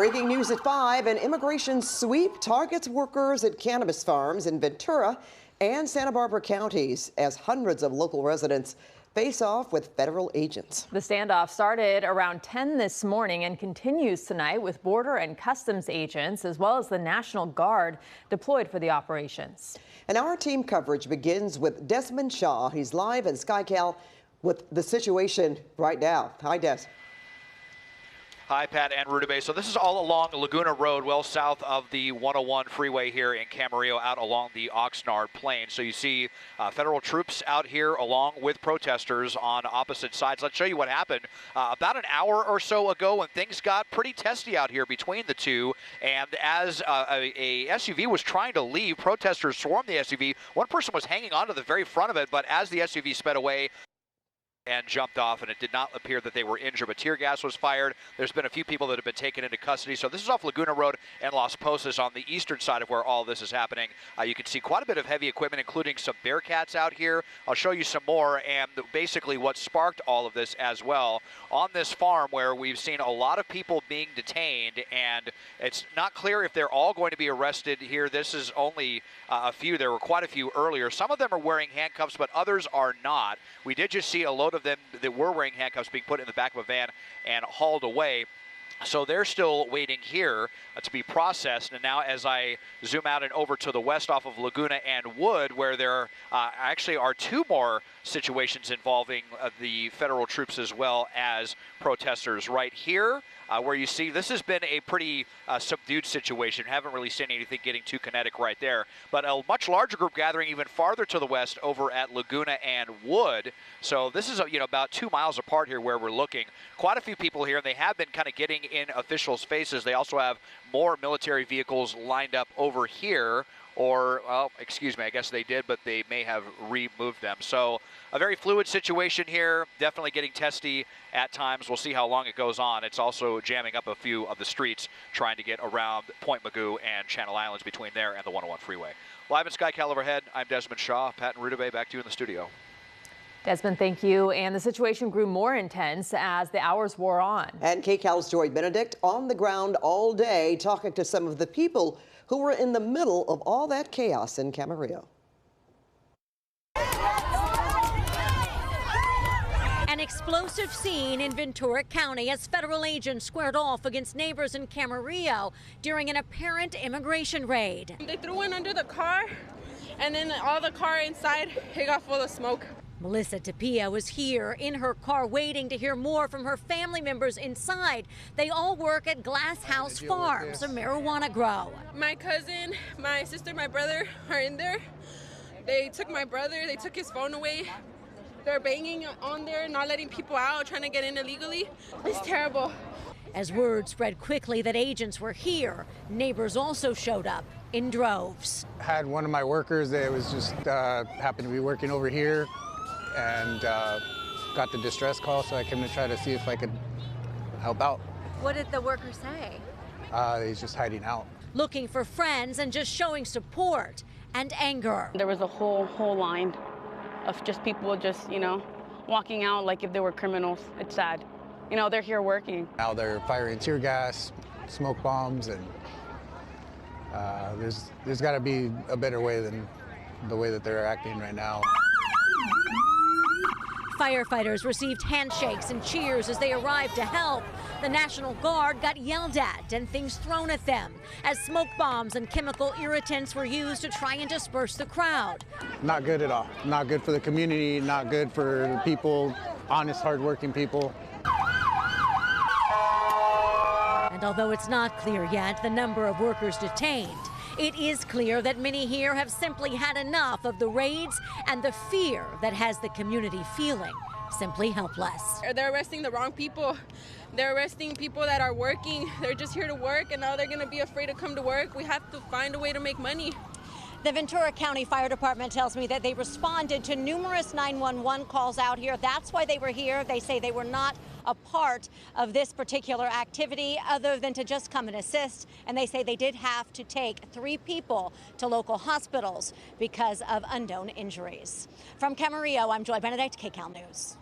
Breaking news at 5, an immigration sweep targets workers at cannabis farms in Ventura and Santa Barbara counties as hundreds of local residents face off with federal agents. The standoff started around 10 this morning and continues tonight with Border and Customs agents as well as the National Guard deployed for the operations. And our team coverage begins with Desmond. He's live in KCAL with the situation right now. Hi, Des. Hi, Pat and Rudabay. So this is all along Laguna Road, well south of the 101 freeway here in Camarillo, out along the Oxnard Plain. So you see federal troops out here along with protesters on opposite sides. Let's show you what happened about an hour or so ago when things got pretty testy out here between the two. And as a SUV was trying to leave, protesters swarmed the SUV. One person was hanging onto the very front of it, but as the SUV sped away, and jumped off, and it did not appear that they were injured, but tear gas was fired. There's been a few people that have been taken into custody. So this is off Laguna Road and Las Posas on the eastern side of where all this is happening. You can see quite a bit of heavy equipment, including some Bearcats out here. I'll show you some more, and basically what sparked all of this as well on this farm where we've seen a lot of people being detained, and it's not clear if they're all going to be arrested here. This is only a few. There were quite a few earlier. Some of them are wearing handcuffs, but others are not. We did just see a load of them that were wearing handcuffs being put in the back of a van and hauled away. So they're still waiting here to be processed. And now as I zoom out and over to the west off of Laguna and Wood, where there actually are two more situations involving the federal troops as well as protesters. Right here, where you see this has been a pretty subdued situation. Haven't really seen anything getting too kinetic right there. But a much larger group gathering even farther to the west over at Laguna and Wood. So this is about 2 miles apart here where we're looking. Quite a few people here, and they have been kind of getting in officials' faces. They also have more military vehicles lined up over here. Or, well, excuse me, I guess they did, but they may have removed them. So a very fluid situation here, definitely getting testy at times. We'll see how long it goes on. It's also jamming up a few of the streets trying to get around Point Magoo and Channel Islands between there and the 101 freeway. Live in KCAL overhead, I'm Desmond Shaw. Pat and Rudabay, back to you in the studio. Desmond, thank you. And the situation grew more intense as the hours wore on. And KCAL's Benedict on the ground all day talking to some of the people who were in the middle of all that chaos in Camarillo. An explosive scene in Ventura County as federal agents squared off against neighbors in Camarillo during an apparent immigration raid. They threw one under the car, and then all the car inside, it got full of smoke. Melissa Tapia was here in her car waiting to hear more from her family members inside. They all work at Glass House Farms, a marijuana grow. My cousin, my sister, my brother are in there. They took my brother, they took his phone away. They're banging on there, not letting people out, trying to get in illegally. It's terrible. As word spread quickly that agents were here, neighbors also showed up in droves. I had one of my workers that was just happened to be working over here, and got the distress call, so I came to try to see if I could help out. What did the worker say? He's just hiding out. Looking for friends and just showing support and anger. There was a whole line of just people just, walking out like if they were criminals. It's sad. They're here working. Now they're firing tear gas, smoke bombs, and there's got to be a better way than the way that they're acting right now. Firefighters received handshakes and cheers as they arrived to help. The National Guard got yelled at and things thrown at them as smoke bombs and chemical irritants were used to try and disperse the crowd. Not good at all. Not good for the community, not good for people, honest, hardworking people. And although it's not clear yet the number of workers detained, it is clear that many here have simply had enough of the raids and the fear that has the community feeling simply helpless. They're arresting the wrong people. They're arresting people that are working. They're just here to work, and now they're going to be afraid to come to work. We have to find a way to make money. The Ventura County Fire Department tells me that they responded to numerous 911 calls out here. That's why they were here. They say they were not a part of this particular activity other than to just come and assist. And they say they did have to take 3 people to local hospitals because of unknown injuries. From Camarillo, I'm Benedict, KCAL News.